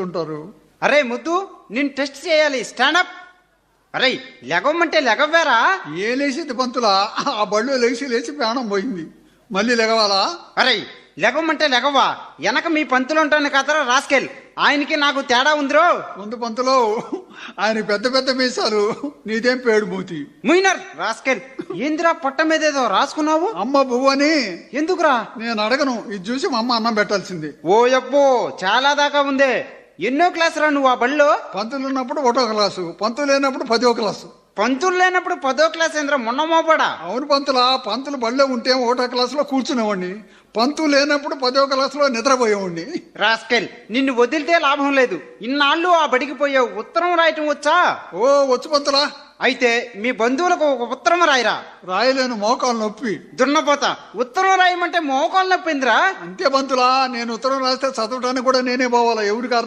ఉంటారు. అరే ముద్దు, నేను టెస్ట్ చేయాలి. స్టాండప్. అరే లెగవమంటే లెగవ్వారా? ఏ లేచింది పంతులా? ఆ బళ్ళు లేచి ప్రాణం పోయింది. మళ్ళీ లెగవాలా? అరే లెగవమంటే లెగవ్వా? వెనక మీ పంతులు ఉంటాను కదరా రాస్కెల్. ఆయనకి నాకు తేడా ఉందిరో. ముందు పంతులో, ఆయన పెద్ద పెద్ద మీసాలు, నీదేం పేడు మూతి. ముయినర్ రాస్కెల్. ఏందిరా పొట్ట మీద ఏదో రాసుకున్నావు? అమ్మ బువ్వని. ఎందుకురా? నేను అడగను, ఇది చూసి మా అమ్మ అన్నం పెట్టాల్సింది. ఓ యబ్బో, చాలా దాకా ఉందే. ఎన్నో క్లాస్ రా నువ్వు ఆ బళ్ళో? పంతులు ఉన్నప్పుడు 1వ క్లాసు, పంతులు లేనప్పుడు 10వ క్లాసు. పంతులు లేనప్పుడు 10వ క్లాస్ ఏంద్రా? మొన్న మోపడా? అవును పంతులా, పంతులు బళ్ళో ఉంటే 1వ క్లాసులో కూర్చునేవాడిని, పంతులు లేనప్పుడు 10వ క్లాసులో నిద్రపోయేవాడిని. రాస్కెల్, నిన్ను వదిలితే లాభం లేదు. ఇన్నాళ్ళు ఆ బడికి పోయావు. ఉత్తరం రాయటం వచ్చా? ఓ వచ్చు పంతులా. అయితే మీ బంధువులకు ఒక ఉత్తరం రాయిరా. రాయలేను, మోకాలు నొప్పి. దున్నపోతా, ఉత్తరం రాయమంటే మోకాలు నొప్పిందిరా. అంతే పంతులా, నేను ఉత్తరం రాస్తే చదవడానికి కూడా నేనే పోవాలా, ఎవరికి అర్థం